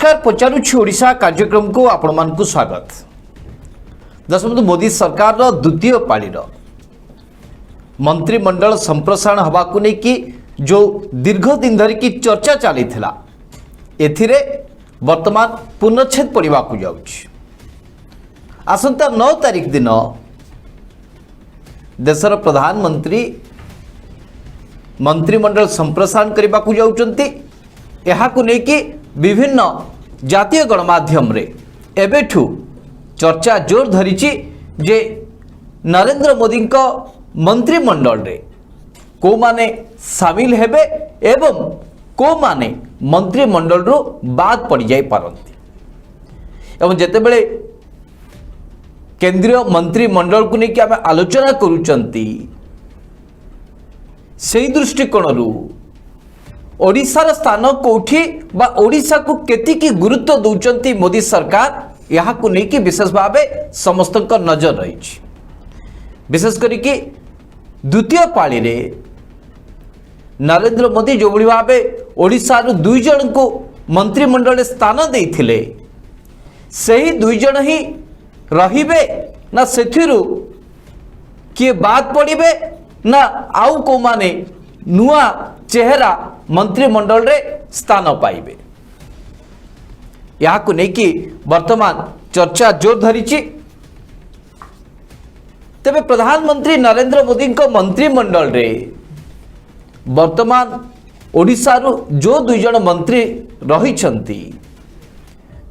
नमस्कार पचारुछि ओडिशा कार्यक्रम को आपण मानकु स्वागत। दशमंत मोदी सरकार द्वितीय पाली मंत्रिमंडल संप्रसारण हवा को लेकि जो दीर्घ दिन धरिकी चर्चा चली एथिरे वर्तमान पूर्णच्छेद पड़वा को जाउछि। आसंता 9 तारिख दिन देशर प्रधानमंत्री मंत्रिमंडल संप्रसारण करने को जाउछन्ति। यहा को लेकि विभिन्न जातीय गणमाध्यम रे एबेठु चर्चा जोर धरिछि जे नरेंद्र मोदी को मंत्रिमंडल रे को माने शामिल हेबे एवं को माने मंत्रिमंडल रो बाद पड़ जाई पारंती। एवं जेतेबेले केंद्रीय मंत्रिमंडल को लेकिन आम आलोचना करूचंती सेही दृष्टिकोण रु ओडिशार स्थान कोठी बा ओडिशा को केतिकी गुरुत्व दौचंती मोदी सरकार यहाँ को लेकिन विशेष भाव समस्त नजर रही। विशेष करिकी द्वितीय पाली रे नरेंद्र मोदी जो भली भाव ओडिशा रु 2 जन को मंत्रिमंडल स्थान देइथिले सेही 2 जन ही रहिबे ना सेथिरु किए बाद पड़िबे ना आउ को माने नुआ चेहरा मंत्रिमंडल रे स्थान पाइबे। यहाँ को लेकि वर्तमान चर्चा जोर धरिछि। तेबे प्रधानमंत्री नरेंद्र मोदी को मंत्रिमंडल रे वर्तमान ओडिशा रु जो 2 जन मंत्री रहिछंती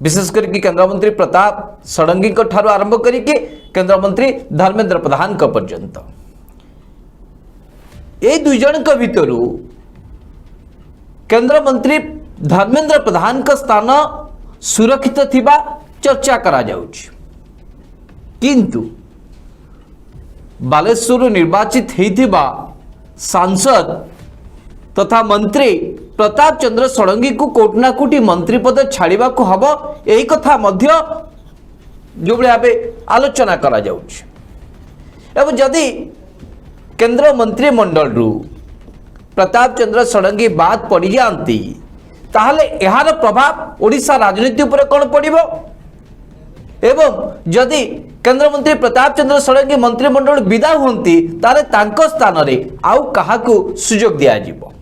विशेष करके केंद्र मंत्री प्रताप षडंगी को ठारू आरंभ करके केंद्र मंत्री धर्मेंद्र प्रधान को पर्यंत ए 2 जन को भितरु केंद्र मंत्री धर्मेंद्र प्रधान का स्थान सुरक्षित थिबा चर्चा करा जाउछि। किंतु बालेश्वर निर्वाचित हेथिबा सांसद तथा मंत्री प्रताप चंद्र षडंगी को कोटना कोटी मंत्री पद छाड़िबा को हबो एही कथा मध्य जो भावे आलोचना करा जाउछि। एवं जदि केंद्र मंत्रिमंडल रु प्रताप चंद्र षडंगी बाद पड़ जाती ताहले यार प्रभाव ओडिशा राजनीति उपर कौन पड़िबो एवं जदि केंद्र मंत्री प्रताप चंद्र षडंगी मंत्रिमंडल विदा हुंती ताले तांको स्थान रे आउ काहाकू सुजोग दिया जिवो।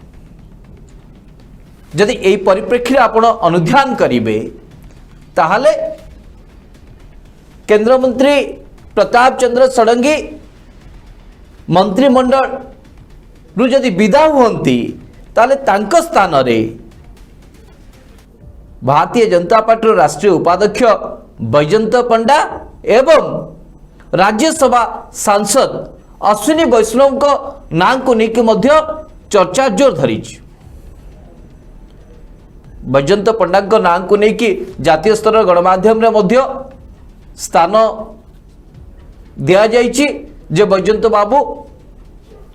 जदि एई परिप्रेक्षी आपण अनुध्यान करिवे ताहले केंद्र मंत्री प्रताप चंद्र षडंगी मंत्रिमंडल रु जदि विदा हुंती ताले तांको स्थान रे भारतीय जनता पार्टी राष्ट्रीय उपाध्यक्ष बैजयंत पंडा एवं राज्यसभा सांसद अश्विनी वैष्णव को नाम को लेकिन मध्य चर्चा जोर धरी। बैजयंत पंडा को नाम को लेकिन जातीय स्तर गणमाध्यम रे मध्य स्थान दिया जाइछि जे बैजयंत बाबू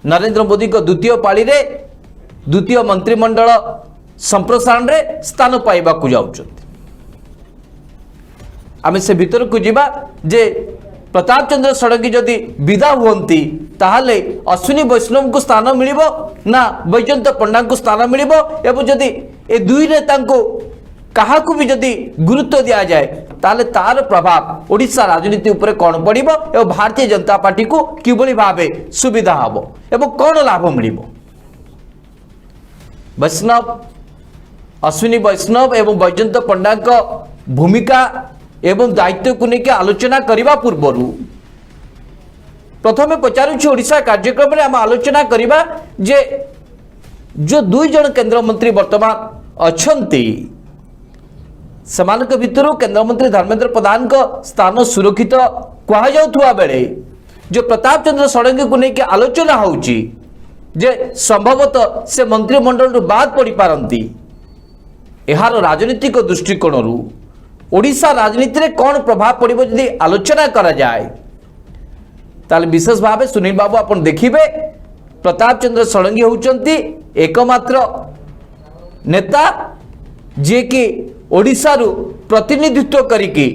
नरेंद्र मोदी को द्वितीय पाली रे द्वितीय मंत्रिमंडल संप्रसारण रे स्थान पाइबा को जाउछथि। आमे से भीतर को जीवा जे प्रताप चंद्र षडंगी जदि विदा हुंती ताहले अश्विनी वैष्णव को स्थान मिलिबो ना बैजयंत पंडा को स्थान मिलिबो एवं जदि ए दुई रे तांको काहाकू भी जदि गुरुत्व दिया जाए ताले तार प्रभाव ओडिशा राजनीति उपरे कौन पड़िबो एवं भारतीय जनता पार्टी को किभली भावे सुविधा हबो एवं कौन लाभ मिलिबो। वैष्णव अश्विनी वैष्णव एवं बैजयंत पंडा को भूमिका एवं दायित्व को लेकर आलोचना करने पूर्व प्रथमे पचारुछि ओडिशा कार्यक्रम में आम आलोचना करबा जे जो 2 जन केंद्र मंत्री वर्तमान अछंती समानक भितर केंद्र मंत्री धर्मेंद्र प्रधान को स्थान सुरक्षित कहा जाउथुवा बेले जो प्रताप चंद्र षडंगी को लेकर आलोचना होउची जे संभवतः से मंत्रिमंडल रु बाद पड़ी पारंती। एहार राजनीतिक दृष्टिकोण रु ओडिशा राजनीति रे कौन प्रभाव पड़िबो यदि आलोचना करा जाए ताले विशेष भाव सुनील बाबू आपण देखिबे प्रताप चंद्र षडंगी होउचंती एकमात्र नेता जे कि ओडिशा रु प्रतिनिधित्व करिकी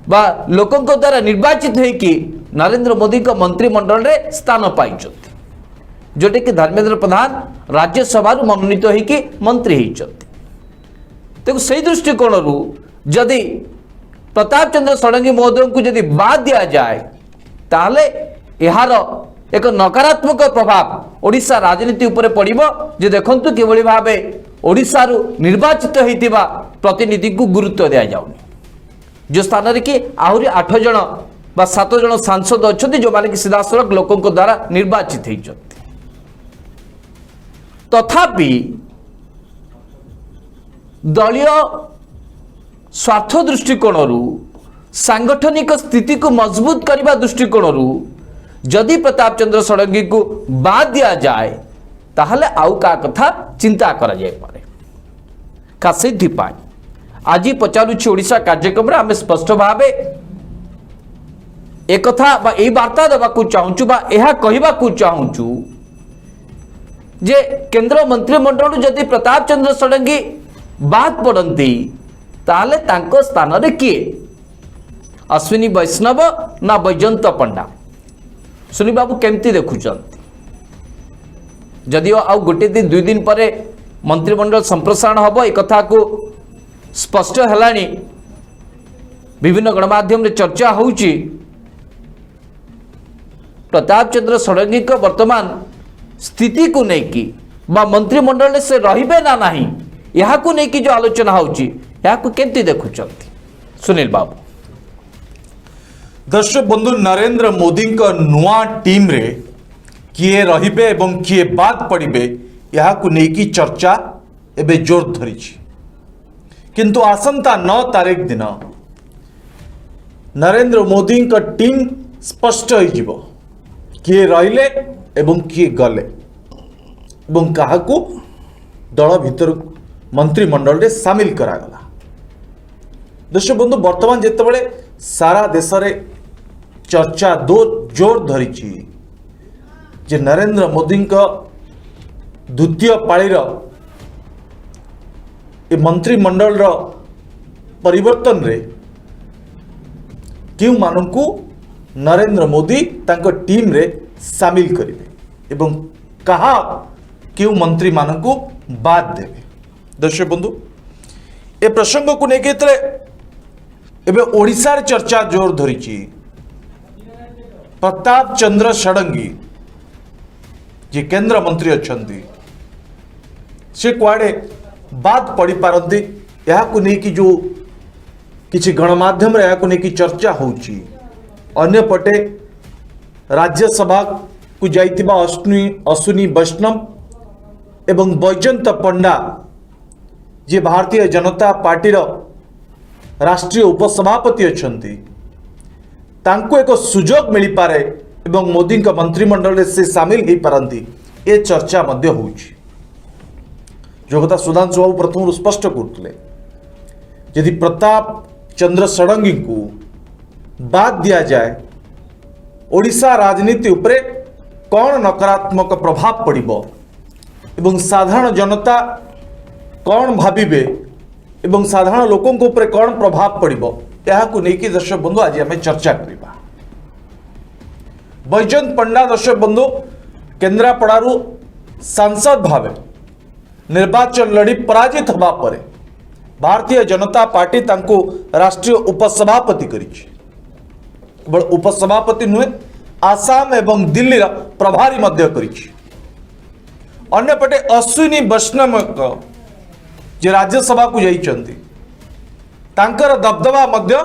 बा लोकों द्वारा निर्वाचित होइकी नरेंद्र मोदी को मंत्रिमंडल रे स्थान पाइचंती जोटे कि धर्मेंद्र प्रधान राज्यसभा मनोनीत होइकी मंत्री होइचंती। तेणु से दृष्टिकोण जदि प्रताप चंद्र षडंगी महोदय को जदि बाद दिया जाए ताहले यार एक नकारात्मक प्रभाव ओडिशा राजनीति उपरे पड़िबो। जे देखंतु किभଳି भाबे ओडिशा रु निर्वाचित होइतिबा प्रतिनिधि को गुरुत्व दिया जाउनी, जो स्थान रे कि आहुरी 8 जन बा 7 जन सांसद अछथि जो माने कि सीधासलख लोकों द्वारा निर्वाचित होइछथि। तथापि दलीय स्वार्थ दृष्टिकोण सांगठनिक स्थिति को मजबूत करने दृष्टिकोण जदि प्रताप चंद्र षडंगी को बाद दिया जाए ताहले आउ का कथा चिंता करा जाय पारे। खास आज पचारुछि ओडिशा कार्यक्रम रे आम स्पष्ट भावे एक कथा बा ए वार्ता देवा को चाहूँ बा यह कहवा को चाहूँ जे केंद्र मंत्रिमंडल जदि प्रताप चंद्र षडंगी बाद पड़ती ताहले तांको स्थान रे किए अश्विनी वैष्णव ना बैजयंत पंडा सुनी बाबू केमती देखुचंती। जदिओ आउ गोटे दिन 2 दिन पर मंत्रिमंडल संप्रसारण हम एक कथा को स्पष्ट है विभिन्न गणमाध्यम रे चर्चा होउची प्रताप चंद्र षडंगी को वर्तमान स्थिति को लेकिन बा मंत्रिमंडल से रहिबे ना नहीं यहाँ को लेकिन जो आलोचना होउची यहाँ को केमती देखुचंती सुनील बाबू। दर्शक बंधु नरेंद्र मोदी का नुआ टीम रे किए रहिबे एवं किए बाद पड़िबे यहाँ को लेकिन चर्चा एबे जोर धरी किंतु आसंता 9 तारीख दिन नरेंद्र मोदी का टीम स्पष्ट हो किए रहिले एवं किए गले एवं काहाकू दल भितर मंत्रिमंडल रे सामिल करागला। दर्शक बंधु वर्तमान जेतेबेले सारा देश रे चर्चा दो जोर धरी जे नरेंद्र मोदी का द्वितीय पाळीर ए मंत्रिमंडल रो परिवर्तन रे क्यों मानकू नरेंद्र मोदी तांको टीम रे सामिल करिवे एवं कहा क्यों मंत्री मानकू बाद देवे। दर्शक बंधु ए प्रसंग को लेकर एबे ओडिशा रे चर्चा जोर धरी प्रताप चंद्र षडंगी जे केंद्र मंत्री अछंती से कुआडे बाद पड़ी पारती यह को लेकिन जो किसी गणमाध्यम रे को लेकिन चर्चा होउची। अन्य पटे राज्यसभा को जाइतिबा अश्विनी वैष्णव एवं बैजयंत पंडा जे भारतीय जनता पार्टी राष्ट्रीय उपसभापति अछंती तांको एक सुजोग मिल पारे एवं मोदी का मंत्रिमंडल से सामिल हो पारती ए चर्चा मध्य होउची। जो कथा सुधांशु बाबू प्रथम स्पष्ट करते यदि प्रताप चंद्र षडंगी को बाद दिया जाए ओडिशा राजनीति उपरे कौन नकारात्मक प्रभाव पड़िबो एवं साधारण जनता कौन भाविबे एवं साधारण लोकों को ऊपर कौन प्रभाव पड़िबो यहाँ को लेकिन दर्शक बंधु आज आम चर्चा करवा। बैजयंत पंडा दर्शक बंधु केन्द्रापड़ारू सांसद भावे निर्वाचन लड़ी पराजित होगा पर भारतीय जनता पार्टी तांको राष्ट्रीय उपसभापति करी केवल उपसभापति नुहे आसाम एवं दिल्ली प्रभारी मध्य करी। अन्यपटे अश्विनी वैष्णव जे राज्यसभा को जाइछंती तांकर दबदबा मध्य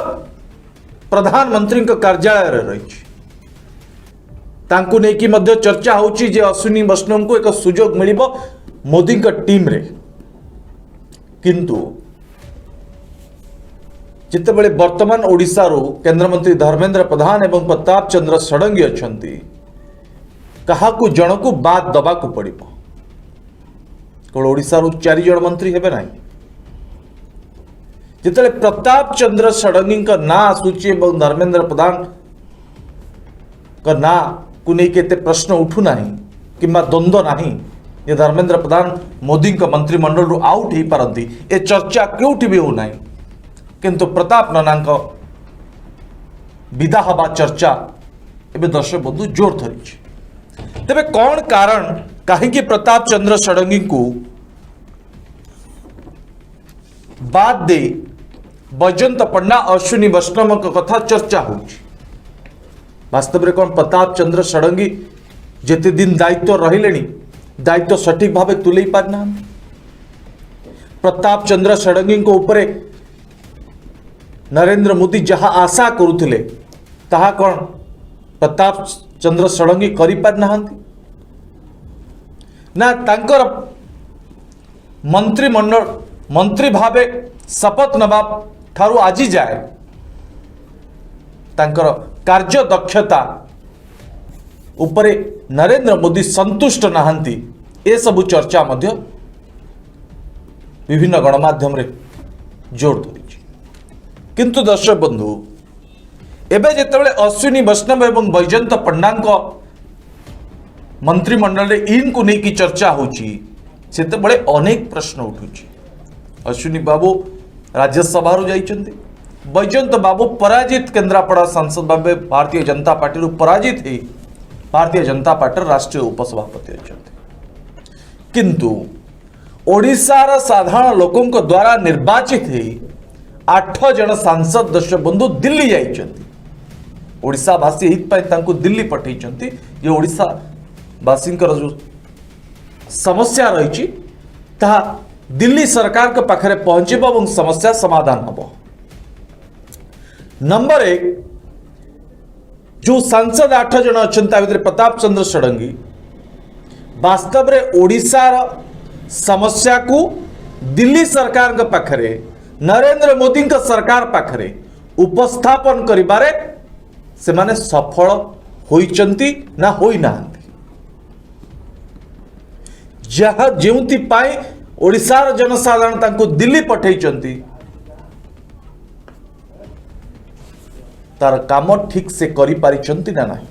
प्रधानमंत्री कार्यालय रे रही तांको नेकी मध्य चर्चा होची जे अश्विनी वैष्णव को एक सुजोग मिलिबो मोदी का टीम रे। किंतु जितेबेले वर्तमान ओडिशा रो केंद्र मंत्री धर्मेंद्र प्रधान एवं प्रताप चंद्र षडंगी अछंती काहाकू जनकू बाद दबा को पड़िबो केवल ओडिशा रो 4 जन मंत्री हेबे नाही। जितेबेले प्रताप चंद्र षडंगी का ना आसूची एवं धर्मेंद्र प्रधान का ना को नहीं केते प्रश्न उठू नाही किंबा द्वंद्व नाही ये धर्मेंद्र प्रधान मोदी का मंत्रिमंडल रू आउट हो पारती ए चर्चा क्योंठी भी हो नाही। किंतु प्रताप नानांक विदा हवा चर्चा एवं दर्शक बंधु जोर धरी। तेबे कौन कारण कहीं प्रताप चंद्र षडंगी को बाद दे बैजयंत पंडा अश्विनी वैष्णव कथा चर्चा हो वास्तव में कौन प्रताप चंद्र षडंगी जेते दिन दायित्व रहिले दायित्व सठिक भाव तुले पारना प्रताप चंद्र षडंगी को ऊपर नरेंद्र मोदी जहाँ आशा करुले ताहा कौन प्रताप चंद्र षडंगी करि पारना ना तांकर मंत्रिमंडल मंत्री भावे शपथ नवा ठारू आज जाए तांकर कार्य दक्षता उपरे नरेंद्र मोदी संतुष्ट नहांती ए सबु चर्चा मध्य विभिन्न गणमाध्यम रे जोर धरी किंतु दर्शक बंधु एबे जेतेबेले अश्विनी वैष्णव एवं बैजयंत पंडा मंत्रिमंडल रे इन को नहीं की चर्चा होची सेतेबेले अनेक प्रश्न उठुची अश्विनी बाबू राज्यसभा जाइछन्ति बैजयंत बाबू पराजित केन्द्रापड़ा सांसद भाव भारतीय जनता पार्टी पराजित ही भारतीय जनता पार्टी राष्ट्रीय उपसभापति अछन्ति किंतु ओडिशार साधारण लोकों द्वारा निर्वाचित ही 8 जन सांसद दर्शक बंधु दिल्ली जाइछन्ति ओडिशावासी एहितपाई दिल्ली पठेइछन्ति जे ओडिशावासींकर जो समस्या रही ताहा दिल्ली सरकार के पाखरे पहुंचब और समस्या समाधान हम नंबर 1 जो सांसद 8 जन अच्छा भर प्रताप चंद्र षडंगी वास्तव में ओडिशार समस्या को दिल्ली सरकार के पाखरे नरेंद्र मोदी का सरकार पाखरे उपस्थापन करिबारे से माने सफल होइचंती ना होई नाहंती जहाँ जेउति पाई ओडिशार जनसाधारण तांको दिल्ली पठेइचंती तार काम ठीक से करि पारिचंती ना नाही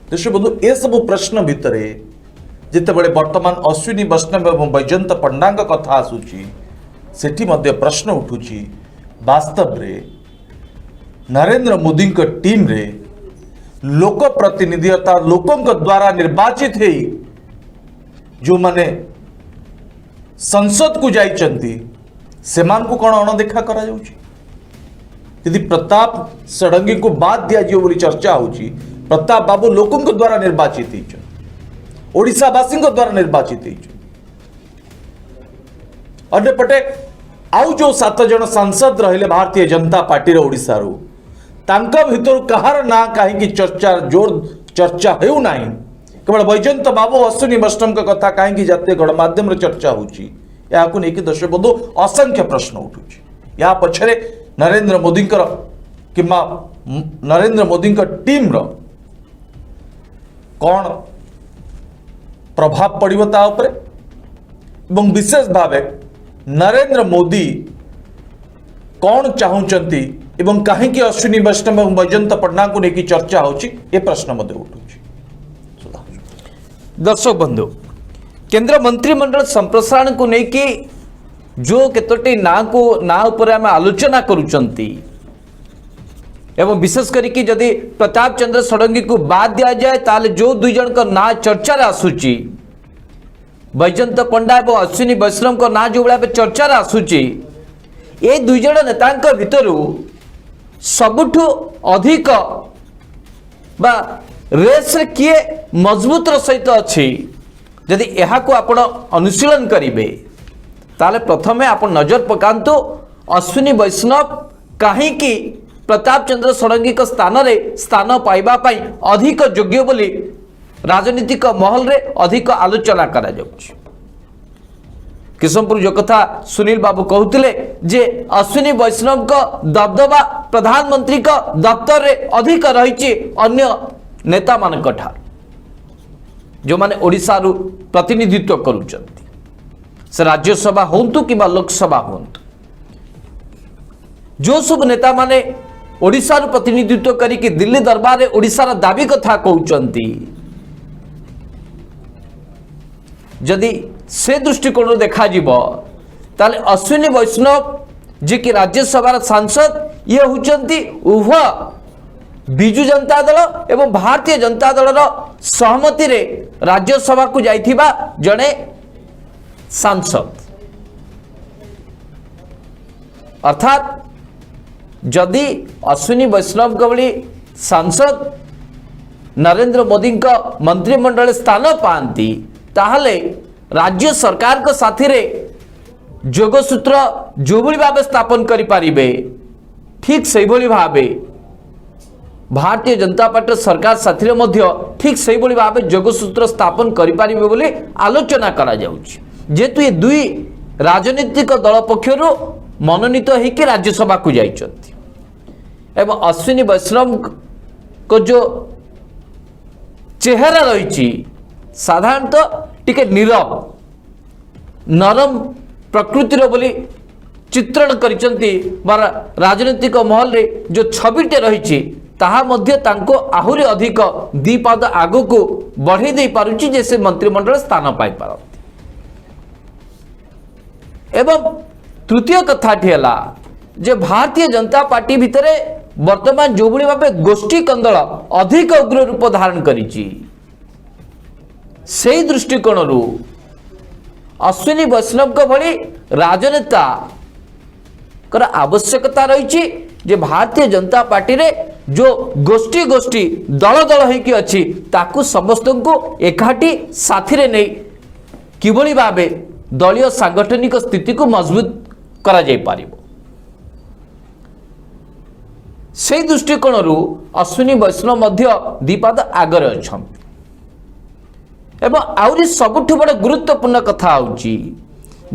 दर्शक बंधु ए सब प्रश्न भितरे जिते बड़े वर्तमान अश्विनी वैष्णव एवं बैजयंत पंडा कथा आसुची सेठी मध्य प्रश्न उठुची वास्तव रे नरेंद्र मोदी टीम रे लोक प्रतिनिधि अर्थात लोकों द्वारा निर्वाचित है जो माने संसद को जाइचंती सेमान को कौन अणदेखा करा जाउची यदि प्रताप षडंगी को बाद दिया जियो बोली चर्चा होची प्रताप बाबू लोकों द्वारा निर्वाचित ही ओडिशावासी द्वारा निर्वाचित ही अन्यपटे आउ जो 7 जन सांसद रहिले भारतीय जनता पार्टी रे ओडिशा रो तांका भितर कहार ना कहीं चर्चा जोर चर्चा हेउ नाही केवल बैजयंत बाबू अश्विनी वैष्णव का कथा कहीं जातीय गणमाध्यम चर्चा होची याकु नेकी दर्शक बंधु असंख्य प्रश्न उठुची या पछरे नरेंद्र मोदी किंबा नरेंद्र मोदी टीम रो कौन प्रभाव पड़िबो ता उपरे एवं विशेष भावे नरेंद्र मोदी कौन चाहूचंती एवं कहीं अश्विनी वैष्णव एवं बैजयंत पंडा को लेकिन चर्चा होची ये प्रश्न मध्य उठुची दर्शक बंधु केंद्र मंत्रिमंडल संप्रसारण को लेकिन जो केतोटी ना ऊपर आम आलोचना करुचंती एवं विशेष करके जदि प्रताप चंद्र षडंगी को बाद दिया जाए ताले जो 2 जन का ना चर्चा आसूची बैजयंत पंडा और अश्विनी वैष्णव का ना जो भाव चर्चा आसूची ये 2 जन नेता भितर सबुठु अधिक बा रेस रे किए मजबूत सहित अच्छी यदि यहाँ को आपण अनुशीलन करेंगे ताले प्रथमे आप नजर पकांतु अश्विनी वैष्णव कहीं प्रताप चंद्र षडंगी स्थान पाइबा पाई अधिक योग्य बोली राजनीतिक महल रे अधिक आलोचना करा जाउछि किशनपुर जो कथा सुनील बाबू कहते जे अश्विनी वैष्णव का दबदबा प्रधानमंत्री का दफ्तर रे अधिक रही अन्य नेता मान जो माने ओडिशा रु प्रतिनिधित्व करुचंती से राज्यसभा होंतु कि लोकसभा होंतु जो सब नेता माने ओडिशा रु प्रतिनिधित्व करिक दिल्ली दरबार रे ओडिशार दाबी कथा कहउचंती जदि से दृष्टिकोण देखा जीव ताले अश्विनी वैष्णव जे कि राज्यसभा सांसद ये होचंती उभय बिजु जनता दल एवं भारतीय जनता दल सहमति रे राज्यसभा को जाइथिबा जड़े सांसद अर्थात जदि अश्विनी वैष्णव भली सांसद नरेंद्र मोदी का मंत्रिमंडल स्थान पाती ताहले राज्य सरकार को साथी रे जोगसूत्र जो भली भाव स्थापन करि पारिबे ठीक से भली भावे भारतीय जनता पार्टी सरकार साथी रे मध्य ठीक से भली भावे जोगसूत्र स्थापन करि पारिबे बोली आलोचना करा जाउछि जेतु ये दुई राजनीतिक दल पक्षर मनोनीत होकर राज्यसभा को जाइछन्ति एवं अश्विनी वैष्णव को जो चेहरा रही साधारणतः टिके नीरव नरम प्रकृतिर बोली चित्रण करिसंती बार राजनीतिक महल रे जो छविटे रही ताहा मध्य तांको आहुरी अधिक दी पाद आगो को बढ़े दे पारुची जे से मंत्रिमंडल स्थान पाई पारती एवं तृतीय कथाटी है जे भारतीय जनता पार्टी भितरे वर्तमान जो भली भावे गोष्ठी कंदल अधिक उग्र रूप धारण करिछि से दृष्टिकोण अश्विनी वैष्णव को भली राजनेता कर आवश्यकता रही जे भारतीय जनता पार्टी रे जो गोष्ठी गोष्ठी दल दल होइकी अछि ताकू समस्त को एकाठी साथी रे नै किभली भावे दलीय सांगठनिक स्थिति को मजबूत करा जाय पारिबो से दृष्टिकोण अश्विनी वैष्णव मध्य दीपाद आगर अछंती एवं आउरी सबुठ बड़ गुरुत्वपूर्ण कथा होची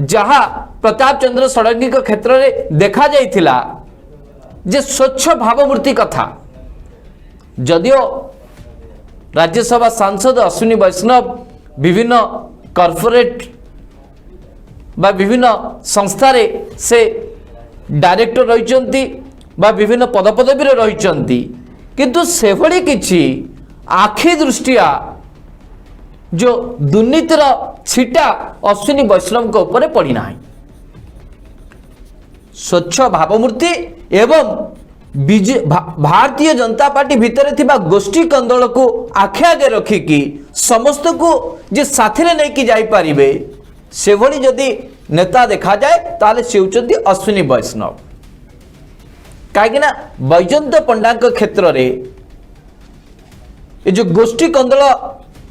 जहा प्रताप चंद्र षडंगी के क्षेत्र में देखा जाइथिला जे स्वच्छ भावमूर्ति कथा जदियो राज्यसभा सांसद अश्विनी वैष्णव विभिन्न कॉर्पोरेट बा विभिन्न संस्था रे से डायरेक्टर रही बा विभिन्न पदपदवी रही किंतु से भली किछि आखि दृष्टिया जो दुर्नीतिर छिटा अश्विनी वैष्णव के ऊपर पड़ना है स्वच्छ भावमूर्ति एवं भारतीय जनता पार्टी भितर थिबा गोष्ठी कंदल को आखे आगे रखिकी समस्त को जे साथी रे नहीं जाई पारिबे से भली जदि नेता देखा जाए ताले से होचंती अश्विनी वैष्णव कहीं बैजयंत पंडा क्षेत्र में ये जो गोष्ठी कंदल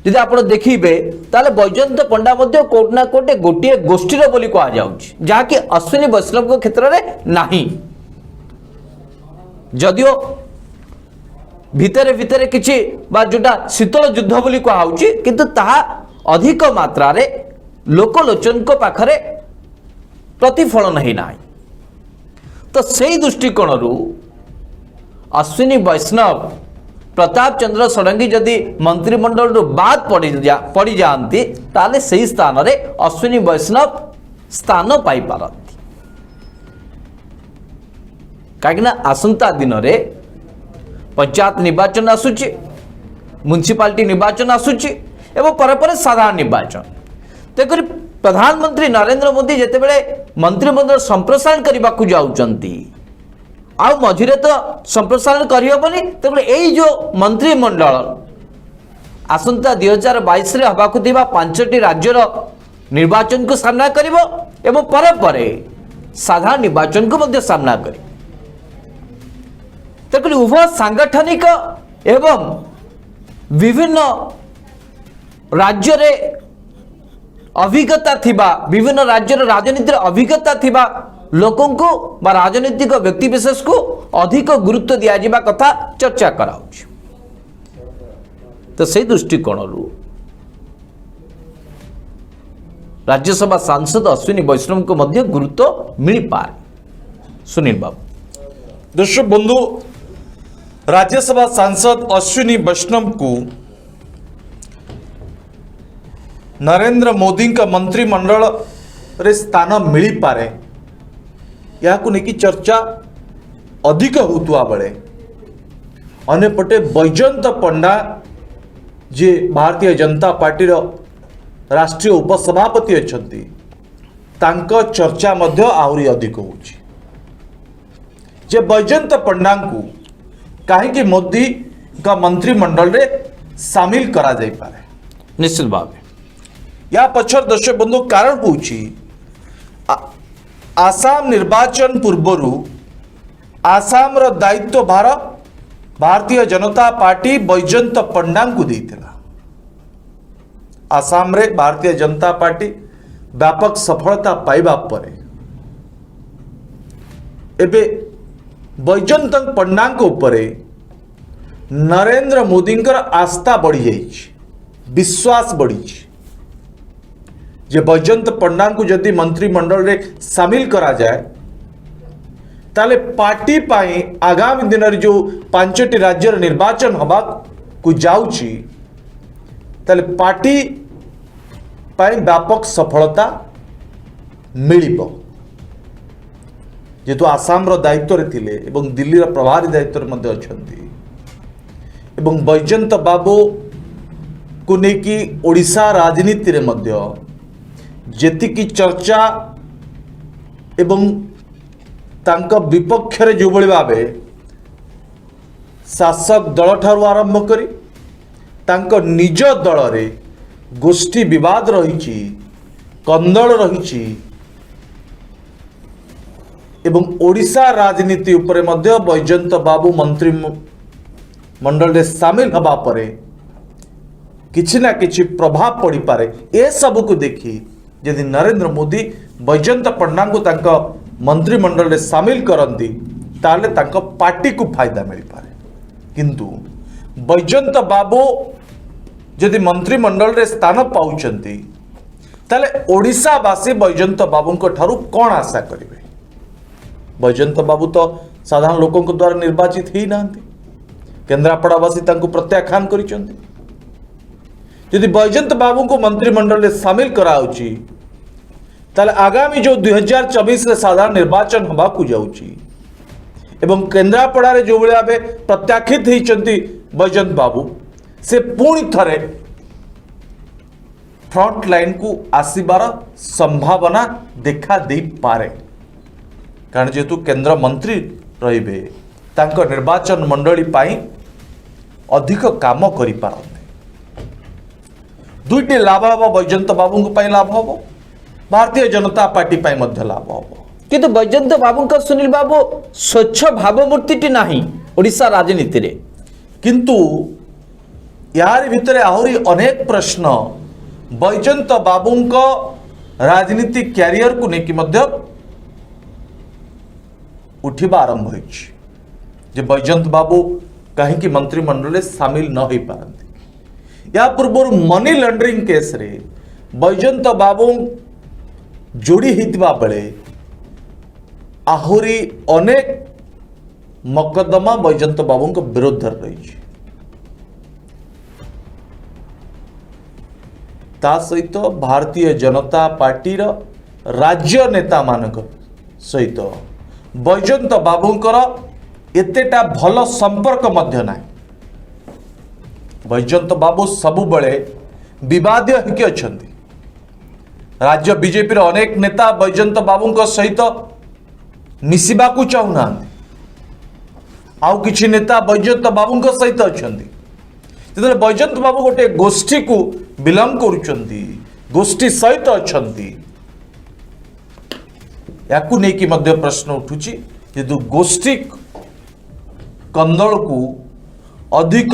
यदि आप देखिए ताले बैजयंत पंडा कोटना कोटे गोटे गोष्ठीर बोली कहुच्छी जहाँकि अश्विनी वैष्णव क्षेत्र में नहीं जदियो भितरे भितरे किछि बा जोटा शीतल युद्ध बोली कहुच्छी किंतु ताहा अधिक मात्रा रे लोकलोचन को पाखरे प्रतिफलन ही ना तो से दृष्टिकोण अश्विनी वैष्णव प्रताप चंद्र षडंगी जदि मंत्रिमंडल बाद पड़ जाती ताले से स्थान रे अश्विनी वैष्णव स्थान पाई पारती कहीं आसंता दिन रे पंचायत निर्वाचन आसुची म्युनिसिपालिटी निर्वाचन आसुची एवं पर साधारण निर्वाचन तेकर प्रधानमंत्री नरेंद्र मोदी जितेबले मंत्रिमंडल संप्रसारण करने को जाउचंती आउ मझिरे तो संप्रसारण करहबनी तेबले एई जो मंत्रिमंडल आसंता 2022 रे हबाकु दिबा 5टी राज्यर निर्वाचन को सामना करिवो एवं पर साधारण निर्वाचन को मध्य सामना करी तेकर उभय सांगठनिक एवं विभिन्न राज्य रे अभिज्ञता थिबा विभिन्न राज्यर राजनीति अभिज्ञता थिबा लोकों को बा राजनीतिक व्यक्ति विशेष को अधिक गुरुत्व दिया जिबा कथा चर्चा कराउछि तो से दृष्टिकोण राज्यसभा सांसद अश्विनी वैष्णव को मध्य गुरुत्व मिल पाए सुनील बाबू दर्शक बंधु राज्यसभा सांसद अश्विनी वैष्णव को नरेंद्र मोदी का मंत्रिमंडल रे स्थान मिल पारे या को लेकिन चर्चा अधिक होता बेले अन्यपटे बैजयंत पंडा जे भारतीय जनता पार्टी राष्ट्रीय उपसभापति अछंती तांको चर्चा मध्य आहुरी अधिक होची जे बैजयंत पंडा को कहीं मोदी का मंत्रिमंडल रे शामिल करा जाई पारे निश्चित भाव या पछर दर्शक बंधु कारण होची आसाम निर्वाचन पूर्वर आसाम रो दायित्व भार भारतीय जनता पार्टी बैजयंत पंडा को देथिला। आसाम रे भारतीय जनता पार्टी व्यापक सफलता पाइबा परे एबे बैजयंत पंडा को उपरे नरेंद्र मोदी आस्था बढ़ी जाइए, विश्वास बढ़ी जे बैजयंत पंडा को जदि मंत्रिमंडल रे शामिल करा जाए ताले पार्टी पाई आगामी दिन जो 5टी राज्य निर्वाचन हवा को जाउची ताले पार्टी पाई व्यापक सफलता मिलिबो। जेतु आसाम रो दायित्व रे थिले एवं दिल्ली रो प्रभारी दायित्व रे मध्ये अछंती एवं बैजयंत बाबू को नेकी ओडिशा राजनीति रे मध्ये जेतिकी चर्चा एवं तांका विपक्ष रे जो बळी भाबे शासक दल ठारू आरंभ करी तांका निज दल रे गोष्ठी विवाद रही, कंदल रही एवं ओडिशा राजनीति उपरे मध्य बैजयंत बाबू मंत्री मंडल रे शामिल हबा परे किछि ना किछि प्रभाव पड़ी पारे। ए सब को देखी यदि नरेंद्र मोदी बैजयंत पंडा को तांका मंत्रिमंडल रे शामिल करती ताले तांका पार्टी को फायदा मिल पारे। किंतु बैजयंत बाबू यदि मंत्रिमंडल रे स्थान पाउचंती ताले ओडिशावासी बैजयंत बाबू को ठारू कौन आशा करिवे? बैजयंत बाबू तो साधारण लोकों को द्वारा निर्वाचित ही नांती, केंद्रापड़ावासी तांको प्रत्याख्यान करिचंती। यदि बैजयंत बाबू को मंत्रिमंडल रे शामिल कराउची ताले आगामी जो 2024 रे साधारण निर्वाचन हवा को जाउची एवं केंद्रापड़ा रे जो भले भाबे प्रत्याखित होइचंती बैजयंत बाबू से पुणी थरे फ्रंट लाइन को आसीबार संभावना देखा दे पारे। कारण जेतु केंद्र मंत्री रहिबे तांको निर्वाचन मंडली पाई अधिक काम करि पारते। दुईटी लाभ हम बैजयंत बाबू पाई लाभ हम, भारतीय जनता पार्टी पाई मध्य लाभ हम। किंतु बैजयंत बाबू का सुनील बाबू स्वच्छ भावमूर्ति नाही ओडिशा राजनीति रे, किंतु यार भितरे आहुरी अनेक प्रश्न बैजयंत बाबू राजनीतिक कैरियर को लेकिन मध्य उठिबा आरंभ होइछि जे बैजयंत बाबू कहीं मंत्रिमंडल शामिल न हो पारती। या पूर्व मनी लॉन्ड्रिंग केस रे बैजयंत बाबू जोड़ी होता बेले आहुरी अनेक मकदमा बैजयंत बाबू विरोध रही। ता सहित भारतीय जनता पार्टी राज्य नेता मानक सहित बैजयंत बाबूंकर एतेटा भल संपर्क मध्य ना। बैजयंत बाबू सबु बळे विवादीय होके अछंती। राज्य बीजेपी अनेक नेता बैजयंत बाबू सहित मिसिबा को चाहूना, आउ किछि नेता बैजयंत बाबू सहित अछंती। जेतले बैजयंत बाबू गोटे गोष्ठी को बिलंग करुचंती, गोष्ठी सहित अछंती, याकू नेकी मध्य प्रश्न उठुची जेतु गोष्ठी कंदल को अधिक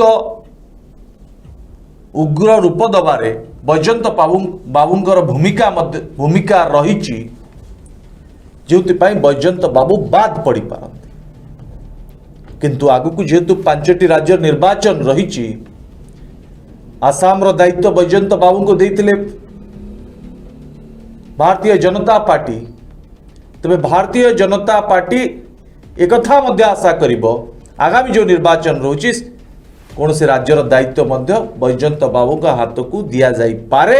उग्र रूप दबारे बैजयंत बाबूंकर भूमिका रही, जो बैजयंत बाबू बाद पड़ी पारती। किंतु आगु जेहेतु 5टी राज्य निर्वाचन रही, आसाम रो दायित्व बैजयंत बाबू को देथिले भारतीय जनता पार्टी। तबे भारतीय जनता पार्टी एक कथा मध्य आशा करिबो आगामी जो निर्वाचन रोची कौन से राज्यर दायित्व मध्य बैजयंत बाबू का हाथ को दिया जाई पारे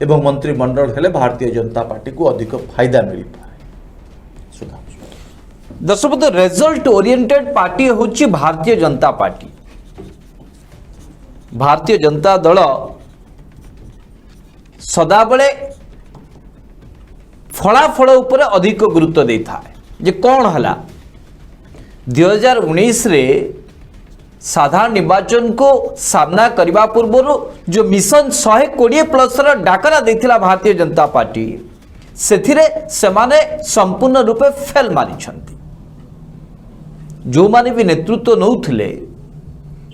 एवं मंत्रिमंडल हेले भारतीय जनता पार्टी को अधिक फायदा मिल पारे। दर्शक रिजल्ट ओरिएंटेड पार्टी होची भारतीय जनता पार्टी। भारतीय जनता दल सदाबले फलाफल उपर अधिक गुरुत्व दे था। जे कौन हला 2019 रे साधारण निर्वाचन को सामना करने पूर्व जो मिशन 120+ डाकरा देथिला भारतीय जनता पार्टी सेथिरे सेमाने संपूर्ण रूपे फेल मारिछंती। जो माने भी नेतृत्व नौथिले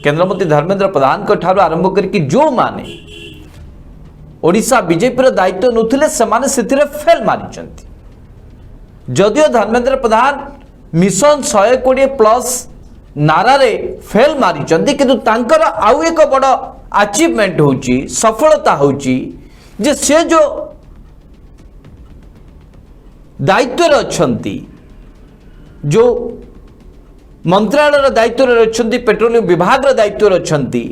केंद्रमंत्री धर्मेंद्र प्रधान को ठारो आरंभ करके जो माने ओडिशा बीजेपी रो दायित्व नौथिले सेमाने सेथिरे fail मारिछंती। जदियो Dharmendra Pradhan mission 120 plus नारारे fail मारिछंती किंतु तांकर आउ एक बड़ अचीवमेंट होची सफलता होची जे से जो दायित्व अच्छी जो मंत्रालय दायित्व अच्छी पेट्रोलियम विभाग दायित्व अच्छी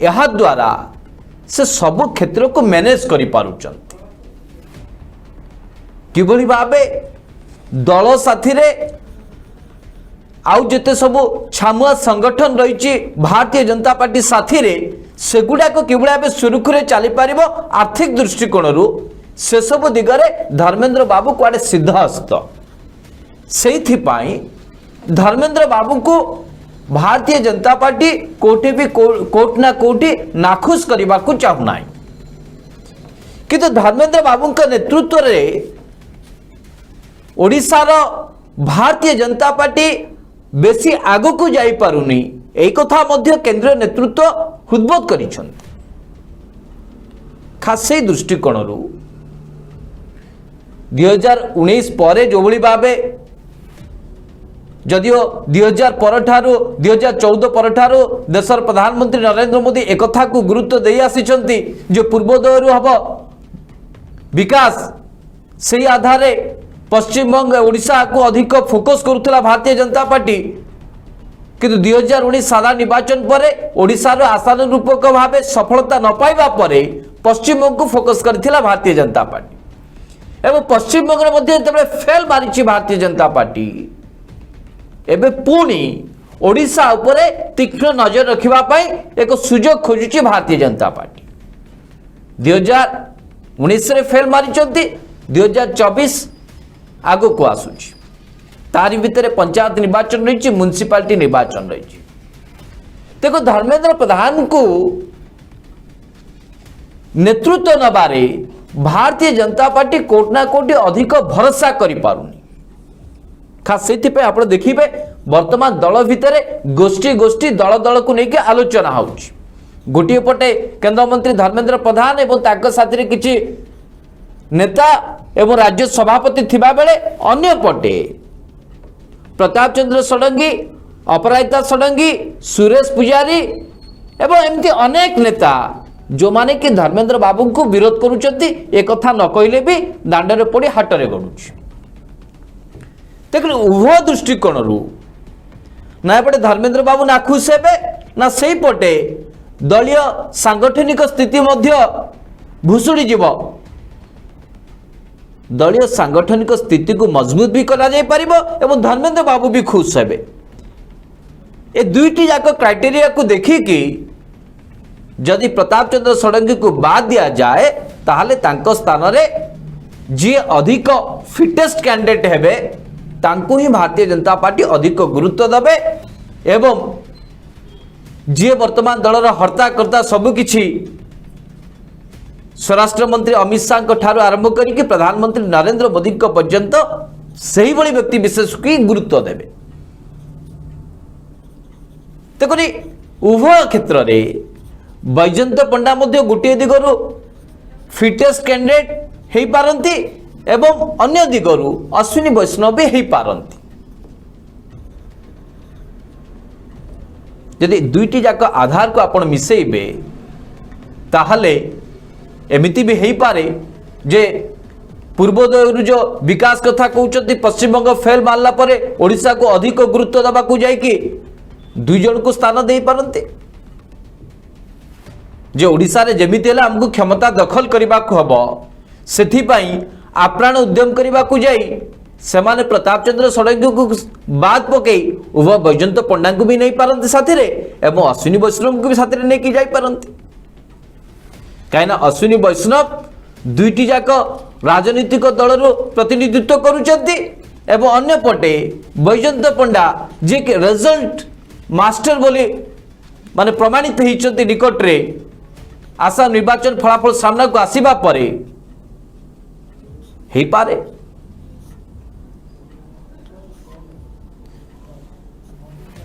यह द्वारा से सब क्षेत्र को मैनेज कर पारुचंती। किभली भाबे दल साथी रे आउ जेते सब छामुआ संगठन रही भारतीय जनता पार्टी साथी रे सेगुड़ा को किभली भाबे सुरुखुरे चली पारिबो आर्थिक दृष्टिकोण से सब दिगरे धर्मेंद्र बाबू कुआडे सिद्धहस्त से धर्मेंद्र बाबू को भारतीय जनता पार्टी कोटे भी कोट ना कोटी नाखुश करने को चाहूना किंतु धर्मेंद्र बाबू का नेतृत्व रे ओडिशार भारतीय जनता पार्टी बेसी आगो को जाई पारुनी एक कथा मध्य केंद्रीय नेतृत्व हृदबोध करिसंती। खास से दृष्टिकोण 2019 पर जो भली भावे जदियो 2000 पर ठारू 2014 पर ठारू देशर प्रधानमंत्री नरेंद्र मोदी एक कथा को गुरुत्व दे आसिचंती जो पूर्वोदय हम विकास से आधारे पश्चिमबंग ओडिशा को अधिक फोकस करुला भारतीय जनता पार्टी किंतु 2019 साधारण निर्वाचन पर ओडिशार आशानुरूपक भाव सफलता न पाइबा पर पश्चिमबंग को फोकस करथिला भारतीय जनता पार्टी एवं पश्चिमबंग मध्य फेल मारी भारतीय जनता पार्टी एबे पुणी ओडिशा उपरे तीक्ष्ण नजर रखिबा पई एक सुजोग खोजुची भारतीय जनता पार्टी 2019 रे फेल मारिचंती 2024 आगो को आसुची तारी भितर पंचायत निर्वाचन रही म्युनिसिपालिटी निर्वाचन रही। देखो धर्मेंद्र प्रधान को नेतृत्व नबारे भारतीय जनता पार्टी कोटना कोटी अधिक भरोसा करि पारुनी। खास से आप देखिए वर्तमान दल भितर गोष्ठी गोष्ठी दल दल को लेकिन आलोचना होची गोटे पटे केंद्रमंत्री धर्मेंद्र प्रधान एवं ताक साथी किछि नेता एवं राज्य सभापति थिबा बेले अन्य पटे प्रताप चंद्र षडंगी अपराजिता षडंगी सुरेश पुजारी एवं एमती अनेक नेता जो माने कि धर्मेंद्र बाबू को विरोध करुचंती एक कथा न कहले भी दांडरे पड़ी हाटरे गडुची। देखिए उभय दृष्टिकोण ना एपटे धर्मेंद्र बाबू नाखुश हेबे ना सही पटे दलीय सांगठनिक स्थिति मध्य भुसुड़ी जीव दलीय सांगठनिक स्थिति को मजबूत भी करा जाय परिबो एवं धर्मेंद्र बाबू भी खुश हेबे। ए दुईटी जाक क्राइटेरिया को देखी कि जदि प्रताप चंद्र षडंगी को बाद दिया जाए ताहले तांको स्थान रे जी अधिक फिटेस्ट कैंडिडेट हेबे तांको ही भारतीय जनता पार्टी अधिक गुरुत्व देवे एवं जी वर्तमान दलर हर्ता कर्ता सबकिछि स्वराष्ट्र मंत्री अमित शाह ठारू आरंभ करके प्रधानमंत्री नरेंद्र मोदी पर्यंत सही भली व्यक्ति विशेष को गुरुत्व देवे। देखो उभय क्षेत्र में बैजयंत पंडा गोटे दिगरु फिटेस्ट कैंडिडेट हो पारती एवं अन्य दिगरु अश्विनी वैष्णव भी हो पारती। यदि दुईटी जाक आधार को आपण मिसेइबे ताहले एमिति भी हो पारे जे पूर्वोदय जो विकास कथा कहते पश्चिमबंग फेल मारला परे ओडिशा को अधिक गुरुत्व दबा को जाइए दुई जन को स्थान दे पारते जे ओडिशा रे जेमिति हेला हमको क्षमता दखल करबा को हबो सेथिपाई आप्राण उद्यम करबा को जाई सेमाने प्रताप चंद्र षडंगी को बाद पकई उभय बैजयंत पंडा को भी नहीं पारती साथी रे एवं अश्विनी वैष्णव को भी साथी रे नहीं की जाई पारती कहीं अश्विनी वैष्णव दुईटी जाक राजनीतिक दल प्रतिनिधित्व करुचंती एवं अन्य पटे बैजयंत पंडा जे कि रिजल्ट मास्टर बोली माने प्रमाणित होती निकट रे आसाम निर्वाचन फलाफल सामना को आसीबा परे हे पारे।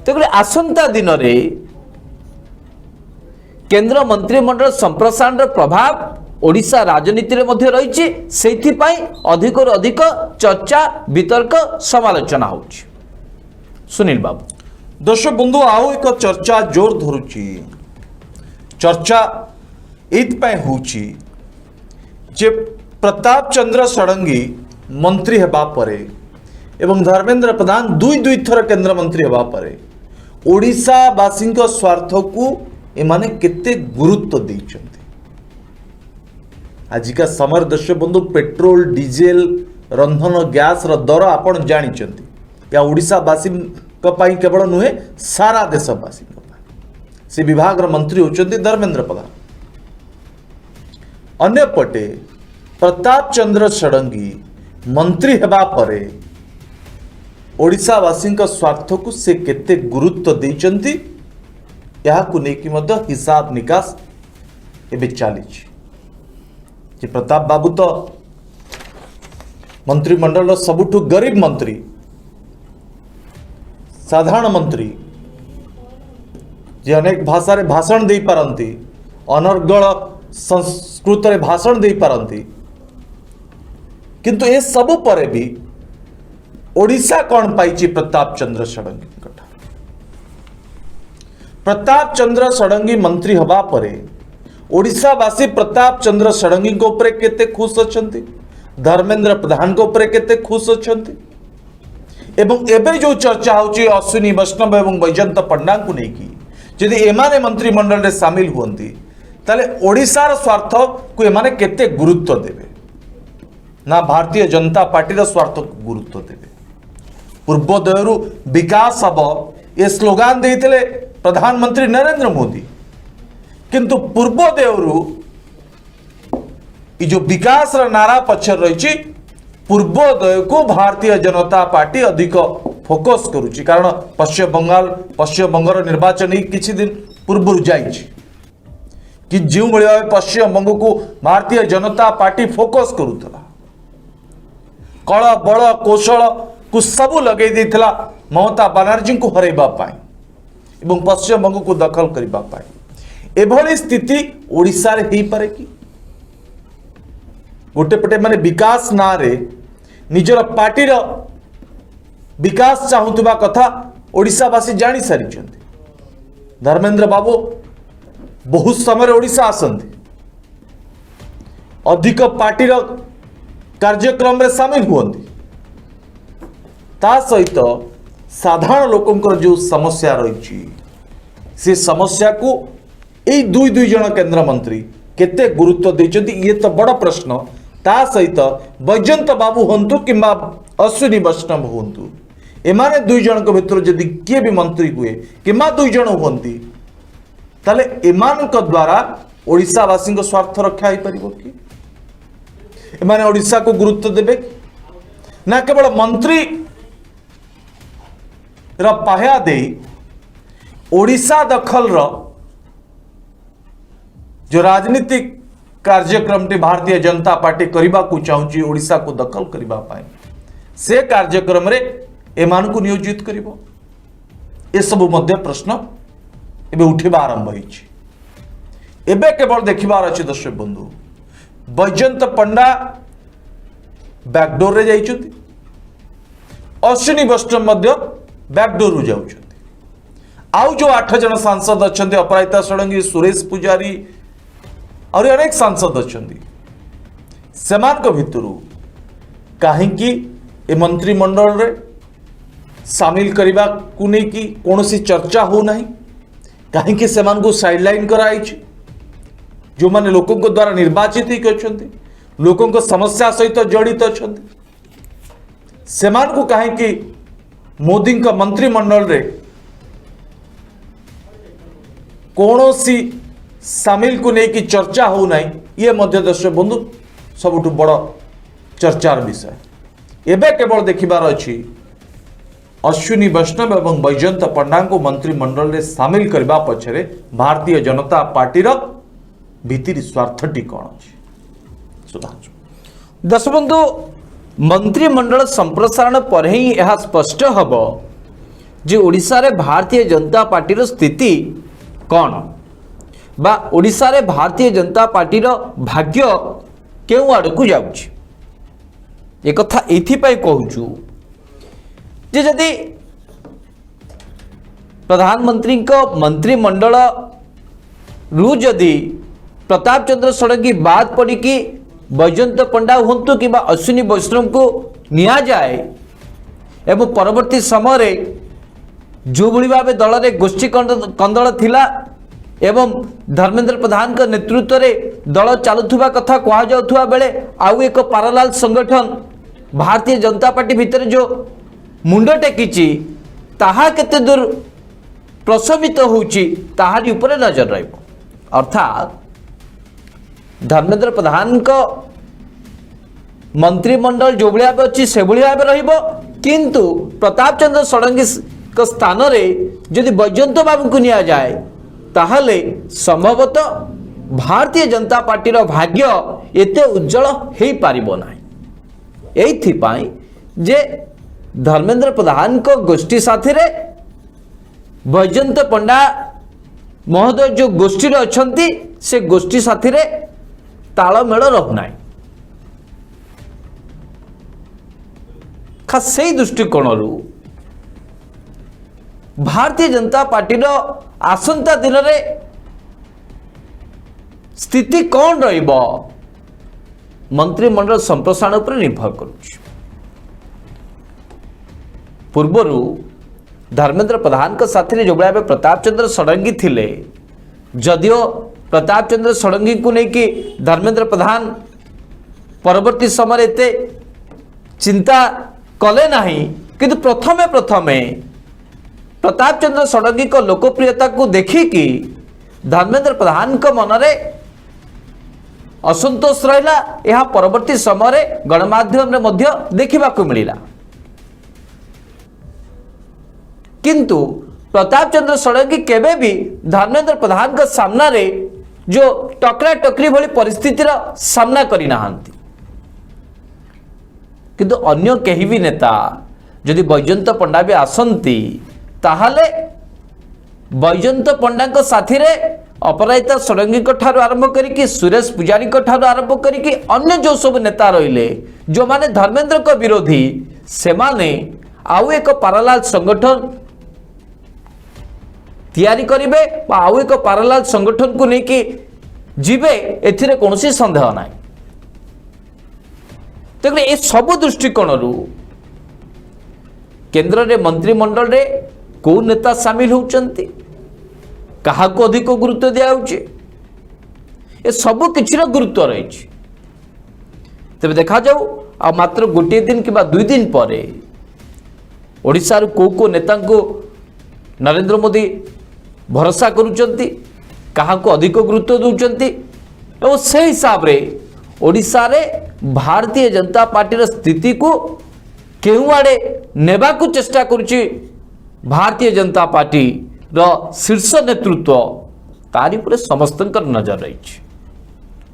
तेणु आसंता दिन रे केंद्र मंत्रिमंडल संप्रसारण प्रभाव ओडिशा राजनीति रे मध्य रही अधिक अधिक चर्चा वितर्क समालोचना होची। सुनील बाबू। दर्शक बंधु आउ एक चर्चा जोर धरुची। चर्चा एथपाई होची जे प्रताप चंद्र षडंगी मंत्री हेबा परे एवं धर्मेंद्र प्रधान दुई थर केंद्र मंत्री हेबा परे ओडिशा वासी स्वार्थ को एमाने केते गुरुत्व देइचंती। आजिका समय दर्शक बंधु पेट्रोल डीजेल रंधन गैस रो दर आपण जानिचंती या ओडिशा वासी पई केवल नुहे सारा देशवासी से विभाग रो मंत्री होचंती धर्मेंद्र प्रधान। अन्य पटे प्रताप चंद्र षडंगी मंत्री हेबा परे ओडिशा वासी स्वार्थ को से केते गुरुत्व देइचंती याकु नेकी मध्य हिसाब निकास एबे चली। प्रताप बाबू तो मंत्रिमंडल सबुठु गरीब मंत्री साधारण मंत्री जे अनेक भाषा रे भाषण दे पारंती अनर्गल संस्कृत रे भाषण दे पारंती किंतु ए सबु परे भी ओडिशा कौन पाइछि प्रताप चंद्र षडंगी। प्रताप चंद्र षडंगी मंत्री हवा परे ओडिशावासी प्रताप चंद्र षडंगी को ऊपर केते खुश अछंती, धर्मेंद्र प्रधान को ऊपर केते खुश अछंती एवं एबे जो चर्चा होची अश्विनी वैष्णव एवं वैजयंत पंडा को नेकी जदि एमाने मंत्रिमंडल रे शामिल हुअंती ताले ओडिशार स्वार्थ को एमाने केते गुरुत्व देबे ना भारतीय जनता पार्टी रो स्वार्थ को गुरुत्व देबे। पूर्वोदयरु विकास हब ये स्लोगान देइतले प्रधानमंत्री नरेंद्र मोदी किंतु पूर्वोदयरु जो विकास नारा पक्षर रही पूर्वोदय को भारतीय जनता पार्टी अधिक फोकस करुच्ची कारण पश्चिम बंगर निर्वाचन किछि दिन पूर्व जाइछि कि जो भाई पश्चिम बंग को भारतीय जनता पार्टी फोकस करुला कल बल कौशल को सबू लगे देथिला ममता बनर्जी को हरैबा पाई एवं पश्चिम बंग को दखल करबा पाई एभली स्थिति ओडिशा रे हेई पारे कि गोटे पटे माने विकास ना रे निजर पार्टी रो विकास चाहुतबा कथा ओडिशावासी जानी सारी। धर्मेंद्र बाबू बहुत समय ओडिशा आसंती अधिक पार्टी रो कार्यक्रम रे शामिल हुअंती ता सहित साधारण लोकंकर जो समस्या रही से समस्या को यही दुई जन केंद्र मंत्री केते गुरुत्व देइचंती ये तो बड़ प्रश्न। ता सहित वैजयंत बाबू हंतु किंबा अश्विनी वैष्णव हंतु एमाने दुई जन को भितर जदि किए भी मंत्री हुए किंबा दुई जन हुंती ताले एमानक द्वारा ओडिशा वासी स्वार्थ रक्षा हो पारिबो कि एमाने ओडिशा को गुरुत्व देबे ना केवल मंत्री पाया दे ओडिशा दखल जो राजनीतिक कार्यक्रम टी भारतीय जनता पार्टी करबा को चाहूची ओडिशा को दखल करबा पाए से कार्यक्रम रे एमान को नियोजित करिवो ए सब मध्य प्रश्न एबे उठिबा आरंभ होईची। एबे केवल देखिबार अछि दर्शक बंधु वैजयंत पंडा बैकडोर रे जाइछथि अश्विनी वैष्णव मध्य बैकडोर रु जाउछथि आउ जो 8 जन सांसद अछंती अपराजिता षडंगी सुरेश पुजारी और अनेक सांसद अछंती सेमान को भितरु काहेकि ए मंत्रिमंडल रे शामिल करबा को नै कि कोनोसी चर्चा हो नाही काहेकि सेमान को साइडलाइन कराइछ जो माने लोकों को द्वारा निर्वाचित ही अछंती लोकों को समस्या सहित जड़ित अछंती सेमान को काहेकि मोदी का मंत्रिमंडल रे कौनसी सामिल को लेकिन चर्चा हो नहीं ये मध्य दर्शक बंधु सबुठ बड़ चर्चार विषय। एबे केवल देखिबार अछि अश्विनी वैष्णव एवं वैजयंत पंडा को मंत्रिमंडल रे सामिल करबा पछरे भारतीय जनता पार्टी रो भीतर स्वार्थटी कौन अछि। सुधांशु दर्शक बंधु मंत्रिमंडल संप्रसारण पर ही यह स्पष्ट हब जे ओडिशा रे भारतीय जनता पार्टी रो स्थिति कौन बा ओडिशा रे भारतीय जनता पार्टी रो भाग्य केउ आड़ को जाउछि। एक कथा एथिपाई कहूछु जे जदि प्रधानमंत्री को मंत्रिमंडल रु जदि प्रताप चंद्र षडंगी बाद पड़ी कि बैजयंत पंडा हूँ कि अश्विनी वैष्णव को निया जाए एवं परवर्ती समय जो भली भाव दल में गोष्ठी कंदल थिला एवं धर्मेंद्र प्रधान के नेतृत्व में दल चलुवा कथा कहुवा बेले आउ एक पारालाल संगठन भारतीय जनता पार्टी भितर जो मुंड टेकी ताहा केते दूर प्रशमित होउची ताहारी उपरे नजर रहिबो। अर्थात धर्मेंद्र प्रधान को मंत्रिमंडल जो भाव अच्छी से भाव रहिबो किंतु प्रताप चंद्र षडंगी को स्थान रे यदि बैजयंत बाबू को निया जाए ताहले संभवतः भारतीय जनता पार्टी रो भाग्य एते उज्जवल हो पारिबो नाही। एइथिपाई जे धर्मेंद्र प्रधान को गोष्ठी साथी रे बैजयंत पंडा महोदय जो गोष्ठी रे अछंती से गोष्ठी साथी रे तालमेल रहुना। खास से दृष्टिकोण भारतीय जनता पार्टी रो आसंता दिन रे स्थिति कौन रहिबो मंत्रिमंडल संप्रसारण पर निर्भर करुछि। पूर्वरु धर्मेंद्र प्रधान के साथी जो भाव प्रताप चंद्र षडंगी थिले जदियो प्रताप चंद्र षडंगी को लेकिन धर्मेंद्र प्रधान परवर्ती समय एते चिंता कले नहीं किंतु प्रथमे प्रथमे प्रताप चंद्र षडंगी को लोकप्रियता को देखिकी धर्मेंद्र प्रधान को मनरे असंतोष रहा। यह परवर्ती समय गणमाध्यम मध्य देखा मिला किंतु प्रताप चंद्र षडंगी केबे भी धर्मेंद्र प्रधान के सामना रे जो टकरा टकरी भली परिस्थितिर सामना करि नाहंती किंतु अन्य केही भी नेता यदि बैजयंत पंडा भी आसंती ताहले बैजयंत पंडा को साथी रे अपराजिता षडंगी को ठारो आरंभ करिकी सुरेश पुजारी को ठारो आरंभ करिकी अन्य जो सब नेता रहिले जो माने धर्मेंद्र को विरोधी से माने आउ एक पारालाल संगठन तैयारी करिवे आउ एक पारालाल संगठन को लेकिन जीवे एथिरे कोनोसी संदेह नाही। तेकले ए सब दृष्टिकोण केंद्र रे मंत्रिमंडल रे को नेता सामिल होउचंती कहा को अधिक गुरुत्व दिया होउचे ए सब किछिर गुरुत्व रही। तबे देखा जाऊ आ मात्र गोटे दिन कि 2 दिन पर ओडिशा रो को नेता को नरेंद्र मोदी भरोसा करुचंती कहा को अधिक गुरुत्व दउचंती और से हिसाब रे ओडिशा रे भारतीय जनता पार्टी रो स्थिति को केउ आड़े नेबा को चेष्टा करुची भारतीय जनता पार्टी रो शीर्ष नेतृत्व तारी पर समस्त नजर रही।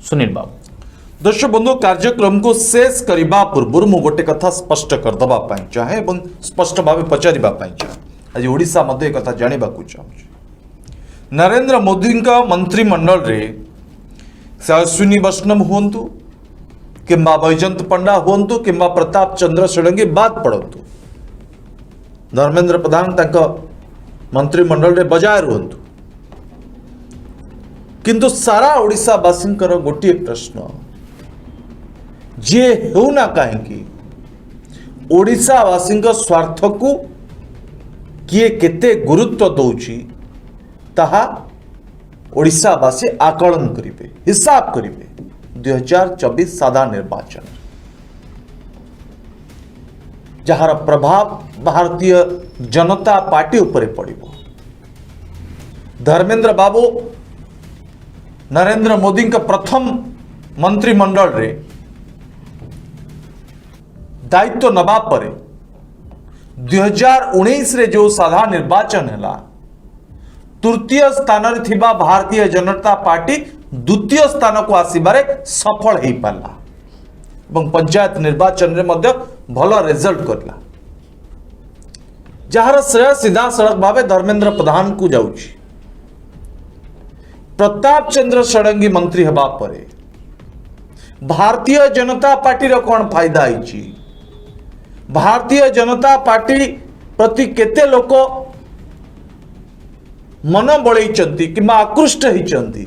सुनील बाबू दर्शक बंधु कार्यक्रम को शेष करने पूर्व मु गोटे कथा स्पष्ट करदे चाहे और स्पष्ट भाव पचारिबा चाहे आज ओडिशा मध्य कथा जानवा चाहूँ नरेंद्र मोदी का मंत्रिमंडल रे से अश्विनी वैष्णव हूँ कि बैजयंत पंडा हूँ कि प्रताप चंद्र षडंगी बाद पड़तु धर्मेंद्र प्रधान तांका मंत्रिमंडल रे बजाय रुहतु किंतु सारा ओडिशा वासींकर गोटे प्रश्न जे होना कहीं ओडिशा वासी स्वार्थ को किए केते गुरुत्व दौची ताहा ओडिशावासी आकलन करिवे हिसाब करिवे 2024 साधारण निर्वाचन जहार प्रभाव भारतीय जनता पार्टी उपरे पड़िबो। धर्मेंद्र बाबू नरेंद्र मोदी का प्रथम मंत्रिमंडल रे दायित्व नबा परे 2019 रे जो साधारण निर्वाचन है तृतीय स्थान रे थिबा भारतीय जनता पार्टी द्वितीय स्थान को आसीबारे सफल हो पाला ଏବଂ पंचायत निर्वाचन रे मध्य भल रिजल्ट करला जार श्रेय सीधा सड़क भाव धर्मेंद्र प्रधान को जाउछि। प्रताप चंद्र षडंगी मंत्री हबा परे भारतीय जनता पार्टी रो कोन फायदा आइछि, भारतीय जनता पार्टी प्रति केते लोक मन बळैचंती किंबा आकृष्ट होइचंती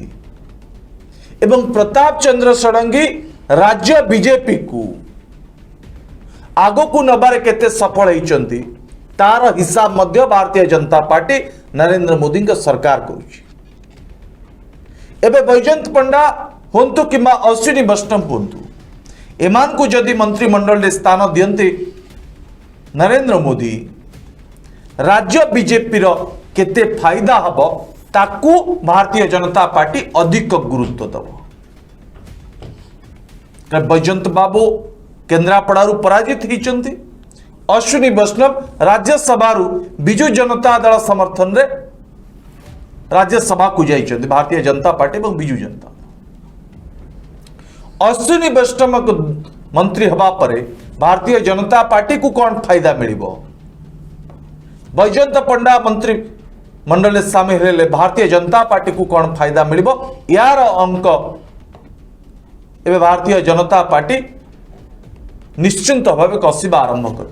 एवं प्रताप चंद्र षडंगी राज्य बीजेपी को आगो को नबारे केते सफल होइचंती तार हिसाब मध्य भारतीय जनता पार्टी नरेंद्र मोदी का सरकार करुछि। एबे बैजयंत पंडा होंतु किंबा अश्विनी वैष्णव होंतु एमान को जदि मंत्रिमंडल रे स्थान दियंते नरेंद्र मोदी राज्य बीजेपी रो केते फायदा हबो ताकू भारतीय जनता पार्टी अधिक गुरुत्व दबो। बैजयंत बाबू केन्द्रापड़ारू पराजित होइचंती, अश्विनी वैष्णव राज्यसभा विजु जनता दल समर्थन रे राज्यसभा को जाइछंती भारतीय जनता पार्टी और विजु जनता। अश्विनी वैष्णव मंत्री हवा परे भारतीय जनता पार्टी को कौन फायदा मिलिबो, बैजयंत पंडा मंत्री मंडल में सामिल हेले भारतीय जनता पार्टी को कौन फायदा मिलिबो, यार अंक एवं भारतीय जनता पार्टी निश्चिंत भाव कसवा आरंभ कर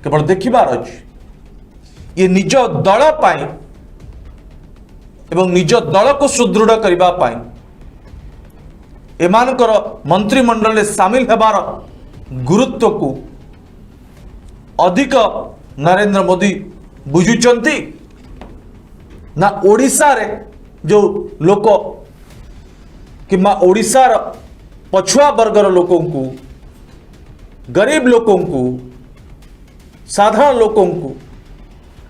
केवल देखिबार अछि ये निज दल पाई एवं निज दल को सुदृढ़ करबा पाई एमानकर मंत्रिमंडल में सामिल हेबार गुरुत्व को अधिक नरेंद्र मोदी बुझुचंती ना ओडिशा रे जो लोक किंबा ओडिशार पछुआ वर्गर लोकों को, गरीब लोकों को, साधारण लोकों को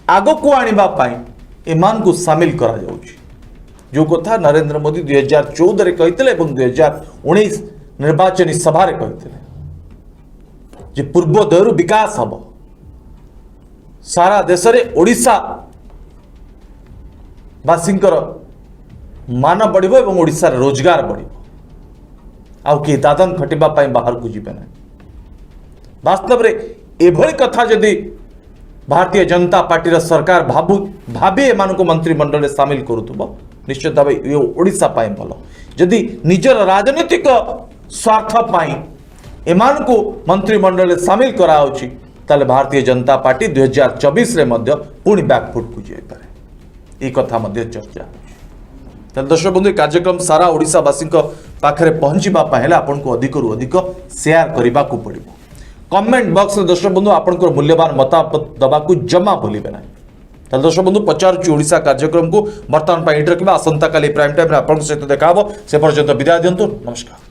आगो को आनिबा पाई एमान को सामिल करा जाउछि। जो कथा नरेंद्र मोदी 2014 रे कहितले एवं 2019 निर्वाचन सभा रे कहितले जे पूर्वोदयरु विकास हबो, सारा देश रे ओडिशा बासिंकर मान बढ़िबो एवं ओडिशा रे रोजगार बढ़िबो, आउ कि दादन खटिबा पाई बाहर को जिबे ना। वास्तव रे एभली कथा जदि भारतीय जनता पार्टी सरकार भाभी एमान को मंत्रिमंडल में सामिल करुथबो निश्चित भाव ये ओडिशा पाई भल। जदि निजर राजनीतिक स्वार्थ पाई एमान को मंत्रिमंडल में सामिल कराउछि ताले भारतीय जनता पार्टी 2024 रे मध्य पुणी बैकफुट को जाई पारे, ई कथा मध्य चर्चा। दर्शक बंधु कार्यक्रम सारा ओडिशावासी पाखे पहुंचवा आपन को अधिक रु अधिक शेयर करने को पड़ो। कमेंट बॉक्स में दर्शक बंधु आपंकर मूल्यवान मतामत दबा जमा भूलिबे ना। दर्शक बंधु पचारुची ओडिशा कार्यक्रम को बर्तमान रखा आसंता काली प्राइम टाइम आपन सहित देखा से पर्यंत विदाय दिंतु। नमस्कार।